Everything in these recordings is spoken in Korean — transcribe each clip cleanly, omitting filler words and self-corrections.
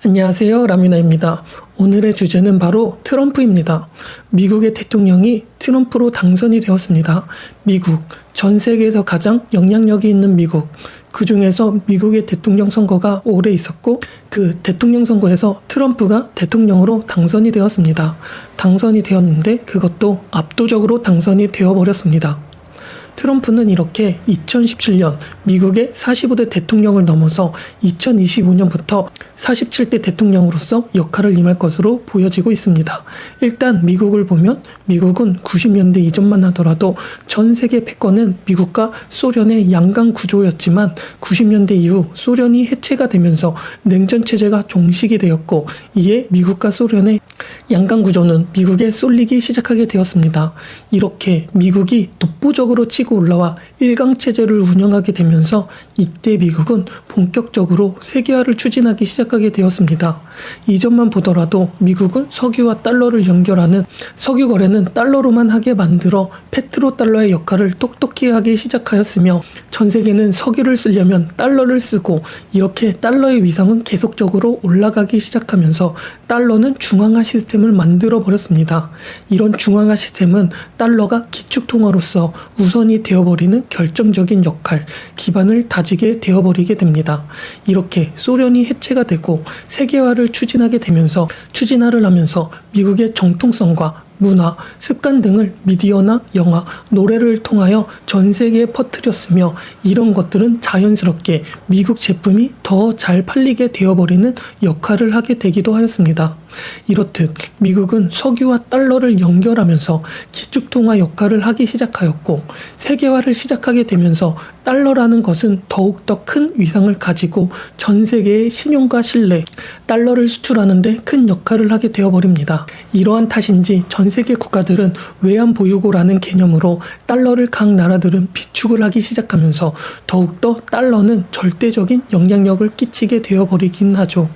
안녕하세요, 라미나입니다. 오늘의 주제는 바로 트럼프입니다. 미국의 대통령이 트럼프로 당선이 되었습니다. 미국, 전 세계에서 가장 영향력이 있는 미국. 그 중에서 미국의 대통령 선거가 오래 있었고 그 대통령 선거에서 트럼프가 대통령으로 당선이 되었습니다. 당선이 되었는데 그것도 압도적으로 당선이 되어버렸습니다. 트럼프는 이렇게 2017년 미국의 45대 대통령을 넘어서 2025년부터 47대 대통령으로서 역할을 임할 것으로 보여지고 있습니다. 일단 미국을 보면 미국은 90년대 이전만 하더라도 전 세계 패권은 미국과 소련의 양강 구조였지만 90년대 이후 소련이 해체가 되면서 냉전 체제가 종식이 되었고 이에 미국과 소련의 양강 구조는 미국에 쏠리기 시작하게 되었습니다. 이렇게 미국이 독보적으로 치고 올라와 일강체제를 운영하게 되면서 이때 미국은 본격적으로 세계화를 추진하기 시작하게 되었습니다. 이전만 보더라도 미국은 석유와 달러를 연결하는 석유 거래는 달러로만 하게 만들어 페트로달러의 역할을 똑똑히 하기 시작하였으며 전 세계는 석유를 쓰려면 달러를 쓰고 이렇게 달러의 위상은 계속적으로 올라가기 시작하면서 달러는 중앙화 시스템을 만들어 버렸습니다. 이런 중앙화 시스템은 달러가 기축통화로서 우선이 되어버리는 결정적인 역할, 기반을 다지게 되어버리게 됩니다. 이렇게 소련이 해체가 되고 세계화를 추진하를 하면서 미국의 정통성과 문화, 습관 등을 미디어나 영화, 노래를 통하여 전 세계에 퍼뜨렸으며 이런 것들은 자연스럽게 미국 제품이 더 잘 팔리게 되어버리는 역할을 하게 되기도 하였습니다. 이렇듯 미국은 석유와 달러를 연결하면서 기축통화 역할을 하기 시작하였고 세계화를 시작하게 되면서 달러라는 것은 더욱더 큰 위상을 가지고 전 세계의 신용과 신뢰, 달러를 수출하는 데 큰 역할을 하게 되어버립니다. 이러한 탓인지 전 세계 국가들은 외환 보유고라는 개념으로 달러를 각 나라들은 비축을 하기 시작하면서 더욱더 달러는 절대적인 영향력을 끼치게 되어버리긴 하죠.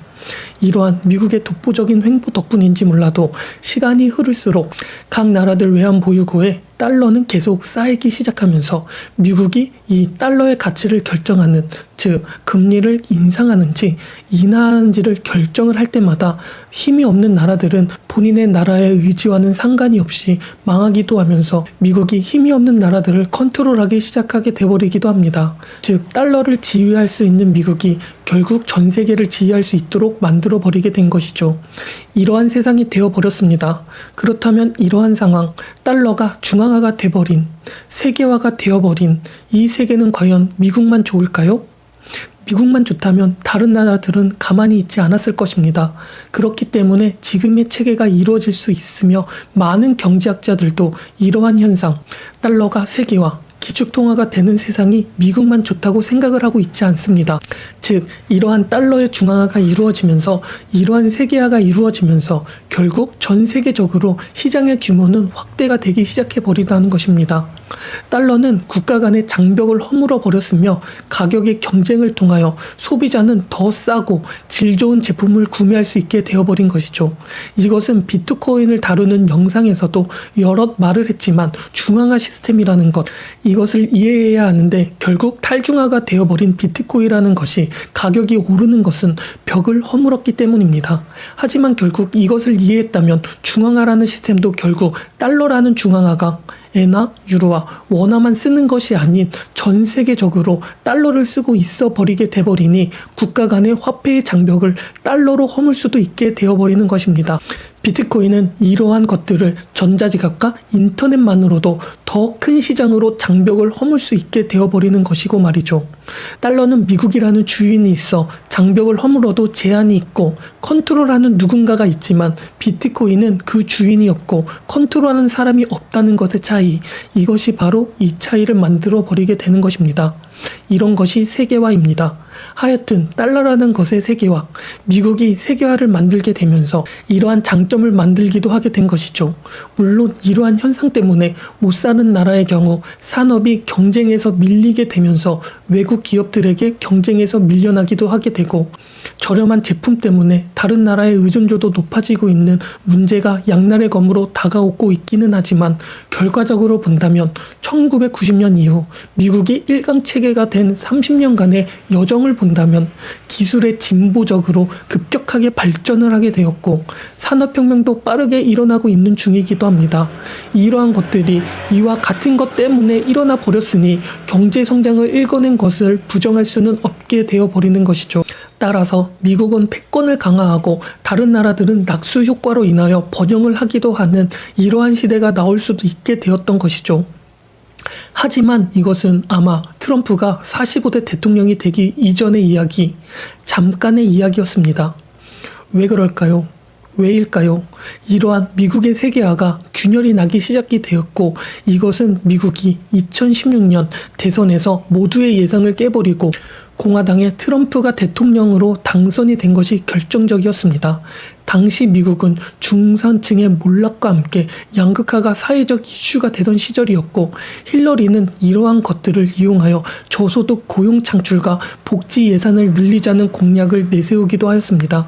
이러한 미국의 독보적인 횡보 덕분인지 몰라도 시간이 흐를수록 각 나라들 외환 보유고에 달러는 계속 쌓이기 시작하면서 미국이 이 달러의 가치를 결정하는, 즉 금리를 인상하는지 인하하는지를 결정을 할 때마다 힘이 없는 나라들은 본인의 나라의 의지와는 상관이 없이 망하기도 하면서 미국이 힘이 없는 나라들을 컨트롤하기 시작하게 돼버리기도 합니다. 즉 달러를 지휘할 수 있는 미국이 결국 전 세계를 지휘할 수 있도록 만들어버리게 된 것이죠. 이러한 세상이 되어버렸습니다. 그렇다면 이러한 상황, 달러가 중앙화가 돼버린, 세계화가 되어버린 이 세계는 과연 미국만 좋을까요? 미국만 좋다면 다른 나라들은 가만히 있지 않았을 것입니다. 그렇기 때문에 지금의 체계가 이루어질 수 있으며 많은 경제학자들도 이러한 현상, 달러가 세계화, 기축통화가 되는 세상이 미국만 좋다고 생각을 하고 있지 않습니다. 즉 이러한 달러의 중앙화가 이루어지면서 이러한 세계화가 이루어지면서 결국 전 세계적으로 시장의 규모는 확대가 되기 시작해버리다는 것입니다. 달러는 국가 간의 장벽을 허물어 버렸으며 가격의 경쟁을 통하여 소비자는 더 싸고 질 좋은 제품을 구매할 수 있게 되어버린 것이죠. 이것은 비트코인을 다루는 영상에서도 여러 말을 했지만 중앙화 시스템이라는 것, 이것을 이해해야 하는데 결국 탈중화가 되어버린 비트코인이라는 것이 가격이 오르는 것은 벽을 허물었기 때문입니다. 하지만 결국 이것을 이해했다면 중앙화라는 시스템도 결국 달러라는 중앙화가 엔화, 유로화, 원화만 쓰는 것이 아닌 전 세계적으로 달러를 쓰고 있어 버리게 돼버리니 국가 간의 화폐의 장벽을 달러로 허물 수도 있게 되어버리는 것입니다. 비트코인은 이러한 것들을 전자지갑과 인터넷만으로도 더 큰 시장으로 장벽을 허물 수 있게 되어버리는 것이고 말이죠. 달러는 미국이라는 주인이 있어 장벽을 허물어도 제한이 있고 컨트롤하는 누군가가 있지만 비트코인은 그 주인이 없고 컨트롤하는 사람이 없다는 것의 차이, 이것이 바로 이 차이를 만들어 버리게 되는 것입니다. 이런 것이 세계화입니다. 하여튼 달러라는 것의 세계화, 미국이 세계화를 만들게 되면서 이러한 장점을 만들기도 하게 된 것이죠. 물론 이러한 현상 때문에 못 사는 나라의 경우 산업이 경쟁에서 밀리게 되면서 외국 기업들에게 경쟁에서 밀려나기도 하게 되고 저렴한 제품 때문에 다른 나라의 의존도도 높아지고 있는 문제가 양날의 검으로 다가오고 있기는 하지만 결과적으로 본다면 1990년 이후 미국이 일강체계가 된 30년간의 여정을 흐름을 본다면 기술의 진보적으로 급격하게 발전을 하게 되었고 산업혁명도 빠르게 일어나고 있는 중이기도 합니다. 이러한 것들이 이와 같은 것 때문에 일어나 버렸으니 경제성장을 일궈낸 것을 부정할 수는 없게 되어버리는 것이죠. 따라서 미국은 패권을 강화하고 다른 나라들은 낙수 효과로 인하여 번영을 하기도 하는 이러한 시대가 나올 수도 있게 되었던 것이죠. 하지만 이것은 아마 트럼프가 45대 대통령이 되기 이전의 이야기, 잠깐의 이야기였습니다. 왜 그럴까요? 왜일까요? 이러한 미국의 세계화가 균열이 나기 시작이 되었고 이것은 미국이 2016년 대선에서 모두의 예상을 깨버리고 공화당의 트럼프가 대통령으로 당선이 된 것이 결정적이었습니다. 당시 미국은 중산층의 몰락과 함께 양극화가 사회적 이슈가 되던 시절이었고 힐러리는 이러한 것들을 이용하여 저소득 고용 창출과 복지 예산을 늘리자는 공약을 내세우기도 하였습니다.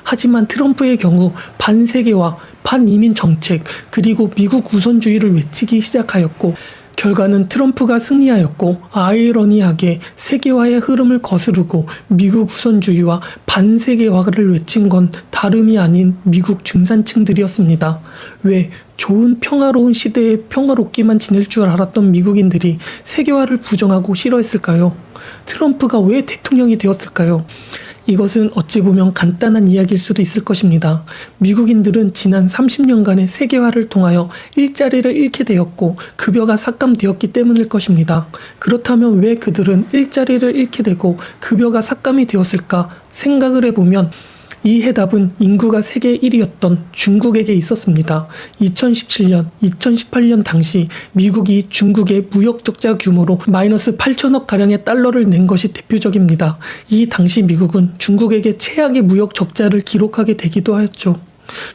하지만 트럼프의 경우 반세계화, 반이민 정책, 그리고 미국 우선주의를 외치기 시작하였고 결과는 트럼프가 승리하였고 아이러니하게 세계화의 흐름을 거스르고 미국 우선주의와 반세계화를 외친 건 다름이 아닌 미국 중산층들이었습니다. 왜 좋은 평화로운 시대에 평화롭게만 지낼 줄 알았던 미국인들이 세계화를 부정하고 싫어했을까요? 트럼프가 왜 대통령이 되었을까요? 이것은 어찌 보면 간단한 이야기일 수도 있을 것입니다. 미국인들은 지난 30년간의 세계화를 통하여 일자리를 잃게 되었고 급여가 삭감되었기 때문일 것입니다. 그렇다면 왜 그들은 일자리를 잃게 되고 급여가 삭감이 되었을까 생각을 해보면 이 해답은 인구가 세계 1위였던 중국에게 있었습니다. 2017년, 2018년 당시 미국이 중국의 무역 적자 규모로 마이너스 8천억 가량의 달러를 낸 것이 대표적입니다. 이 당시 미국은 중국에게 최악의 무역 적자를 기록하게 되기도 하였죠.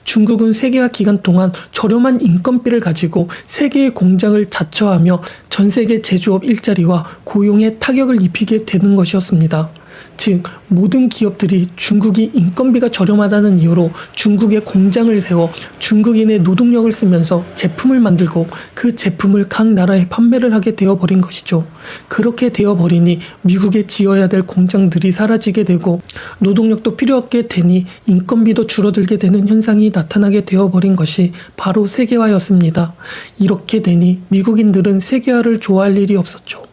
중국은 세계화 기간 동안 저렴한 인건비를 가지고 세계의 공장을 자처하며 전 세계 제조업 일자리와 고용에 타격을 입히게 되는 것이었습니다. 즉 모든 기업들이 중국이 인건비가 저렴하다는 이유로 중국에 공장을 세워 중국인의 노동력을 쓰면서 제품을 만들고 그 제품을 각 나라에 판매를 하게 되어버린 것이죠. 그렇게 되어버리니 미국에 지어야 될 공장들이 사라지게 되고 노동력도 필요 없게 되니 인건비도 줄어들게 되는 현상이 나타나게 되어버린 것이 바로 세계화였습니다. 이렇게 되니 미국인들은 세계화를 좋아할 일이 없었죠.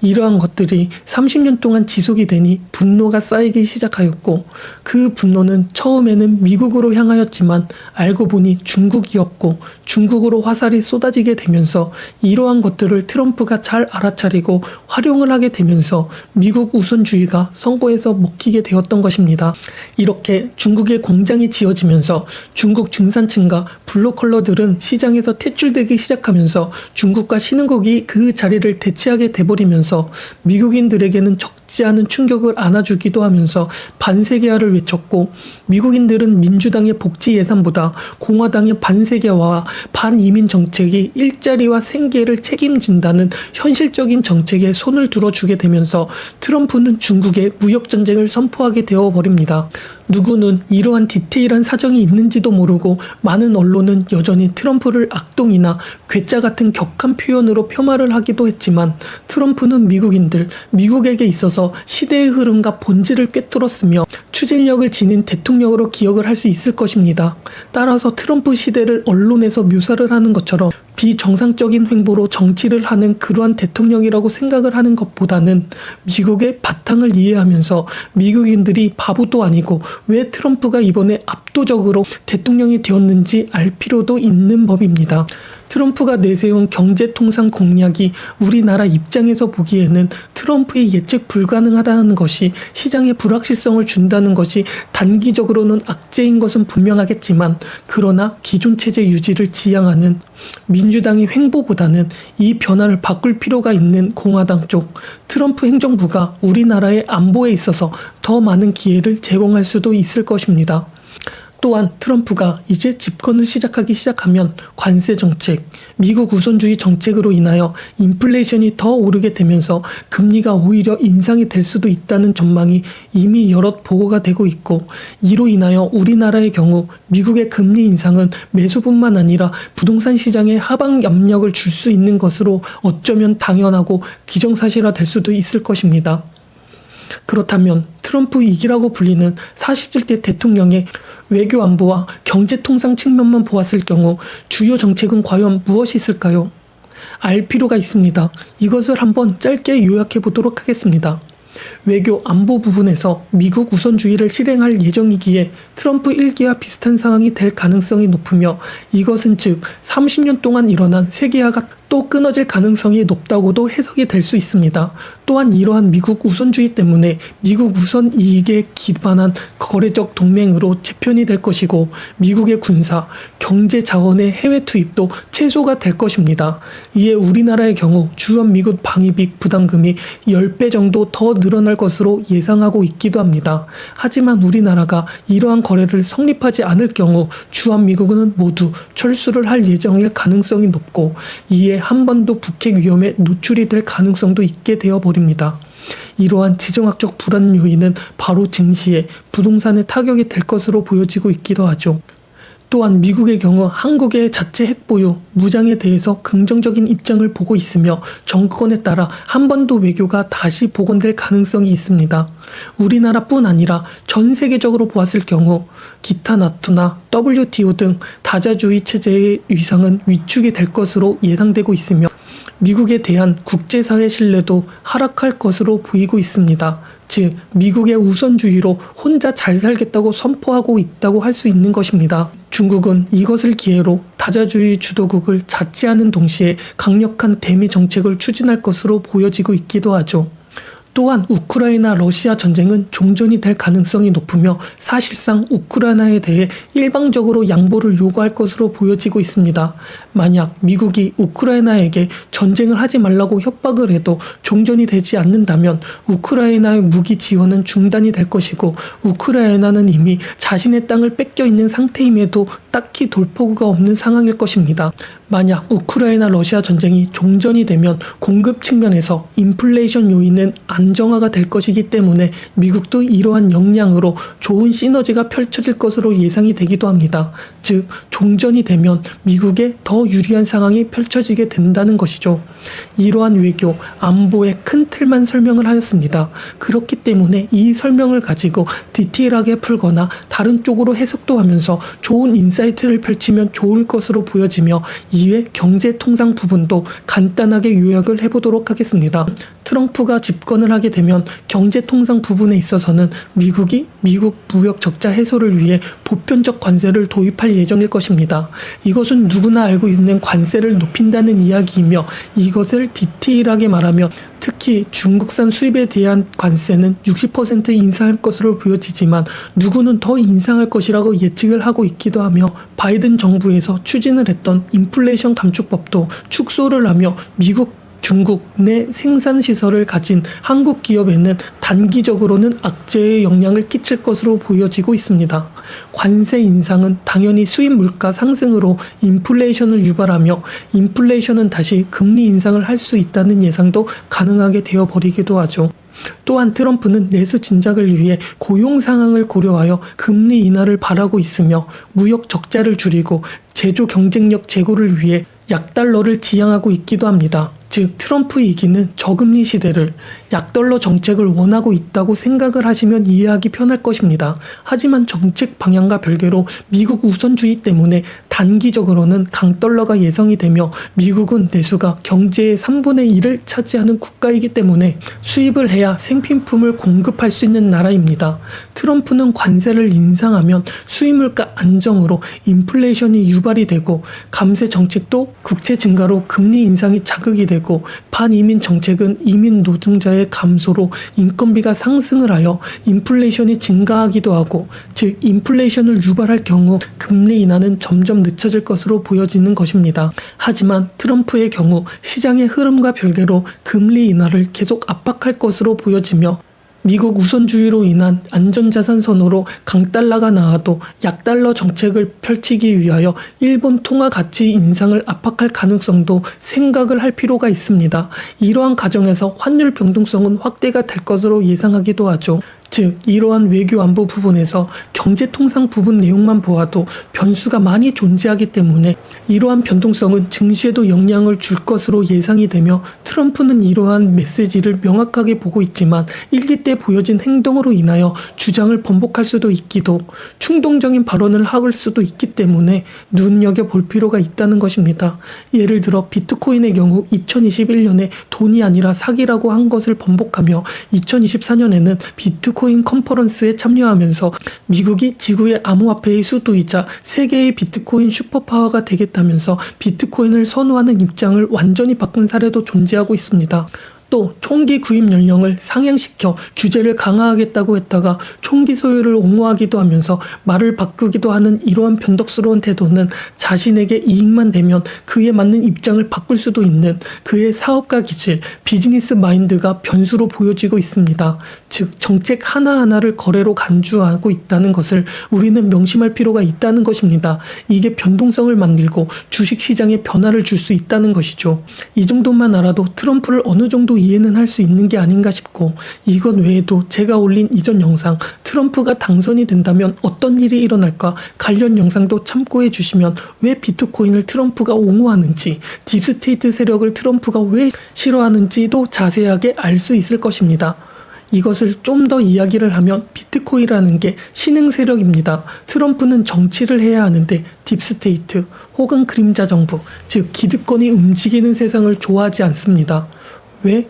이러한 것들이 30년 동안 지속이 되니 분노가 쌓이기 시작하였고 그 분노는 처음에는 미국으로 향하였지만 알고 보니 중국이었고 중국으로 화살이 쏟아지게 되면서 이러한 것들을 트럼프가 잘 알아차리고 활용을 하게 되면서 미국 우선주의가 선거에서 먹히게 되었던 것입니다. 이렇게 중국의 공장이 지어지면서 중국 중산층과 블루컬러들은 시장에서 퇴출되기 시작하면서 중국과 신흥국이 그 자리를 대체하게 돼버리면서 미국인들에게는 적지 않은 충격을 안아주기도 하면서 반세계화를 외쳤고 미국인들은 민주당의 복지 예산보다 공화당의 반세계화와 반이민 정책이 일자리와 생계를 책임진다는 현실적인 정책에 손을 들어주게 되면서 트럼프는 중국에 무역전쟁을 선포하게 되어버립니다. 누구는 이러한 디테일한 사정이 있는지도 모르고 많은 언론은 여전히 트럼프를 악동이나 괴짜 같은 격한 표현으로 폄하를 하기도 했지만 트럼프는 미국인들, 미국에게 있어서 시대의 흐름과 본질을 꿰뚫었으며 추진력을 지닌 대통령으로 기억을 할 수 있을 것입니다. 따라서 트럼프 시대를 언론에서 묘사를 하는 것처럼 비정상적인 행보로 정치를 하는 그러한 대통령이라고 생각을 하는 것보다는 미국의 바탕을 이해하면서 미국인들이 바보도 아니고 왜 트럼프가 이번에 압도적으로 대통령이 되었는지 알 필요도 있는 법입니다. 트럼프가 내세운 경제통상 공약이 우리나라 입장에서 보기에는 트럼프의 예측 불가능하다는 것이 시장에 불확실성을 준다는 것이 단기적으로는 악재인 것은 분명하겠지만 그러나 기존 체제 유지를 지향하는 민주당의 횡보보다는 이 변화를 바꿀 필요가 있는 공화당 쪽 트럼프 행정부가 우리나라의 안보에 있어서 더 많은 기회를 제공할 수도 있을 것입니다. 또한 트럼프가 이제 집권을 시작하면 관세 정책, 미국 우선주의 정책으로 인하여 인플레이션이 더 오르게 되면서 금리가 오히려 인상이 될 수도 있다는 전망이 이미 여럿 보고가 되고 있고 이로 인하여 우리나라의 경우 미국의 금리 인상은 매수뿐만 아니라 부동산 시장에 하방 압력을 줄 수 있는 것으로 어쩌면 당연하고 기정사실화 될 수도 있을 것입니다. 그렇다면 트럼프 2기라고 불리는 47대 대통령의 외교 안보와 경제 통상 측면만 보았을 경우 주요 정책은 과연 무엇이 있을까요? 알 필요가 있습니다. 이것을 한번 짧게 요약해 보도록 하겠습니다. 외교 안보 부분에서 미국 우선주의를 실행할 예정이기에 트럼프 1기와 비슷한 상황이 될 가능성이 높으며, 이것은 즉 30년 동안 일어난 세계화가 또 끊어질 가능성이 높다고도 해석이 될 수 있습니다. 또한 이러한 미국 우선주의 때문에 미국 우선 이익에 기반한 거래적 동맹으로 재편이 될 것이고, 미국의 군사, 경제 자원의 해외 투입도 최소가 될 것입니다. 이에 우리나라의 경우 주한 미국 방위비 부담금이 10배 정도 더 늘어날 것으로 예상하고 있기도 합니다. 하지만 우리나라가 이러한 거래를 성립하지 않을 경우 주한 미국은 모두 철수를 할 예정일 가능성이 높고, 이에 한반도 북핵 위험에 노출이 될 가능성도 있게 되어버립니다. 이러한 지정학적 불안 요인은 바로 증시에, 부동산에 타격이 될 것으로 보여지고 있기도 하죠. 또한 미국의 경우 한국의 자체 핵보유, 무장에 대해서 긍정적인 입장을 보고 있으며, 정권에 따라 한반도 외교가 다시 복원될 가능성이 있습니다. 우리나라뿐 아니라 전 세계적으로 보았을 경우 기타 나토나 WTO 등 다자주의 체제의 위상은 위축이 될 것으로 예상되고 있으며, 미국에 대한 국제사회 신뢰도 하락할 것으로 보이고 있습니다. 즉, 미국의 우선주의로 혼자 잘 살겠다고 선포하고 있다고 할 수 있는 것입니다. 중국은 이것을 기회로 다자주의 주도국을 자치하는 동시에 강력한 대미 정책을 추진할 것으로 보여지고 있기도 하죠. 또한 우크라이나 러시아 전쟁은 종전이 될 가능성이 높으며, 사실상 우크라이나에 대해 일방적으로 양보를 요구할 것으로 보여지고 있습니다. 만약 미국이 우크라이나에게 전쟁을 하지 말라고 협박을 해도 종전이 되지 않는다면 우크라이나의 무기 지원은 중단이 될 것이고, 우크라이나는 이미 자신의 땅을 뺏겨 있는 상태임에도 딱히 돌파구가 없는 상황일 것입니다. 만약 우크라이나 러시아 전쟁이 종전이 되면 공급 측면에서 인플레이션 요인은 안정화가 될 것이기 때문에 미국도 이러한 역량으로 좋은 시너지가 펼쳐질 것으로 예상이 되기도 합니다. 즉, 종전이 되면 미국에 더 유리한 상황이 펼쳐지게 된다는 것이죠. 이러한 외교, 안보의 큰 틀만 설명을 하였습니다. 그렇기 때문에 이 설명을 가지고 디테일하게 풀거나 다른 쪽으로 해석도 하면서 좋은 인사이트를 펼치면 좋을 것으로 보여지며, 이외 경제 통상 부분도 간단하게 요약을 해보도록 하겠습니다. 트럼프가 집권을 하게 되면 경제 통상 부분에 있어서는 미국이 미국 무역 적자 해소를 위해 보편적 관세를 도입할 예정일 것입니다. 이것은 누구나 알고 있는 관세를 높인다는 이야기이며, 이것을 디테일하게 말하면 특히 중국산 수입에 대한 관세는 60% 인상할 것으로 보여지지만, 누구는 더 인상할 것이라고 예측을 하고 있기도 하며, 바이든 정부에서 추진을 했던 인플레이션 감축법도 축소를 하며 미국, 중국 내 생산시설을 가진 한국 기업에는 단기적으로는 악재의 영향을 끼칠 것으로 보여지고 있습니다. 관세 인상은 당연히 수입 물가 상승으로 인플레이션을 유발하며, 인플레이션은 다시 금리 인상을 할 수 있다는 예상도 가능하게 되어버리기도 하죠. 또한 트럼프는 내수 진작을 위해 고용 상황을 고려하여 금리 인하를 바라고 있으며, 무역 적자를 줄이고 제조 경쟁력 제고를 위해 약달러를 지향하고 있기도 합니다. 즉, 트럼프 2기는 저금리 시대를, 약달러 정책을 원하고 있다고 생각을 하시면 이해하기 편할 것입니다. 하지만 정책 방향과 별개로 미국 우선주의 때문에 단기적으로는 강달러가 예상이 되며, 미국은 내수가 경제의 3분의 1을 차지하는 국가이기 때문에 수입을 해야 생필품을 공급할 수 있는 나라입니다. 트럼프는 관세를 인상하면 수입물가 안정으로 인플레이션이 유발이 되고, 감세 정책도 국채 증가로 금리 인상이 자극이 되고, 반이민 정책은 이민 노동자의 감소로 인건비가 상승을 하여 인플레이션이 증가하기도 하고, 즉 인플레이션을 유발할 경우 금리 인하는 점점 늦춰질 것으로 보여지는 것입니다. 하지만 트럼프의 경우 시장의 흐름과 별개로 금리 인하를 계속 압박할 것으로 보여지며, 미국 우선주의로 인한 안전자산 선호로 강달러가 나와도 약달러 정책을 펼치기 위하여 일본 통화 가치 인상을 압박할 가능성도 생각을 할 필요가 있습니다. 이러한 과정에서 환율 변동성은 확대가 될 것으로 예상하기도 하죠. 즉 이러한 외교 안보 부분에서 경제통상 부분 내용만 보아도 변수가 많이 존재하기 때문에 이러한 변동성은 증시에도 영향을 줄 것으로 예상이 되며 트럼프는 이러한 메시지를 명확하게 보고 있지만 일기 때 보여진 행동으로 인하여 주장을 번복할 수도 있기도 충동적인 발언을 할 수도 있기 때문에 눈여겨볼 필요가 있다는 것입니다. 예를 들어 비트코인의 경우 2021년에 돈이 아니라 사기라고 한 것을 번복하며 2024년에는 비트코인 컨퍼런스에 참여하면서 미국이 지구의 암호화폐의 수도이자 세계의 비트코인 슈퍼파워가 되겠다면서 비트코인을 선호하는 입장을 완전히 바꾼 사례도 존재하고 있습니다. 또 총기 구입 연령을 상향시켜 규제를 강화하겠다고 했다가 총기 소유를 옹호하기도 하면서 말을 바꾸기도 하는 이러한 변덕스러운 태도는 자신에게 이익만 되면 그에 맞는 입장을 바꿀 수도 있는 그의 사업가 기질, 비즈니스 마인드가 변수로 보여지고 있습니다. 즉 정책 하나하나를 거래로 간주하고 있다는 것을 우리는 명심할 필요가 있다는 것입니다. 이게 변동성을 만들고 주식시장에 변화를 줄 수 있다는 것이죠. 이 정도만 알아도 트럼프를 어느 정도 이해는 할 수 있는 게 아닌가 싶고, 이것 외에도 제가 올린 이전 영상 트럼프가 당선이 된다면 어떤 일이 일어날까 관련 영상도 참고해 주시면 왜 비트코인을 트럼프가 옹호하는지, 딥스테이트 세력을 트럼프가 왜 싫어하는지도 자세하게 알 수 있을 것입니다. 이것을 좀 더 이야기를 하면 비트코인이라는 게 신흥 세력입니다. 트럼프는 정치를 해야 하는데 딥스테이트 혹은 그림자 정부, 즉 기득권이 움직이는 세상을 좋아하지 않습니다. 왜?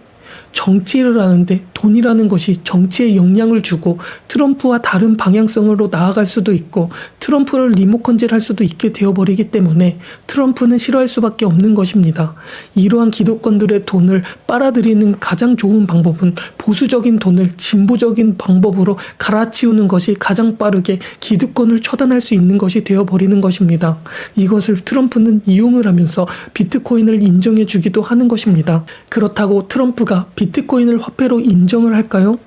정치를 하는데 돈이라는 것이 정치에 영향을 주고 트럼프와 다른 방향성으로 나아갈 수도 있고 트럼프를 리모컨질할 수도 있게 되어버리기 때문에 트럼프는 싫어할 수밖에 없는 것입니다. 이러한 기득권들의 돈을 빨아들이는 가장 좋은 방법은 보수적인 돈을 진보적인 방법으로 갈아치우는 것이 가장 빠르게 기득권을 처단할 수 있는 것이 되어버리는 것입니다. 이것을 트럼프는 이용을 하면서 비트코인을 인정해 주기도 하는 것입니다. 그렇다고 트럼프가 비트코인을 화폐로 인정을 할까요?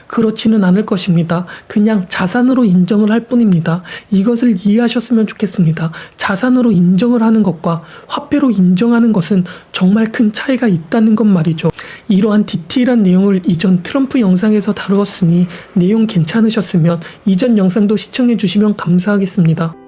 그렇지는 않을 것입니다. 그냥 자산으로 인정을 할 뿐입니다. 이것을 이해하셨으면 좋겠습니다. 자산으로 인정을 하는 것과 화폐로 인정하는 것은 정말 큰 차이가 있다는 것 말이죠. 이러한 디테일한 내용을 이전 트럼프 영상에서 다루었으니 내용 괜찮으셨으면 이전 영상도 시청해 주시면 감사하겠습니다.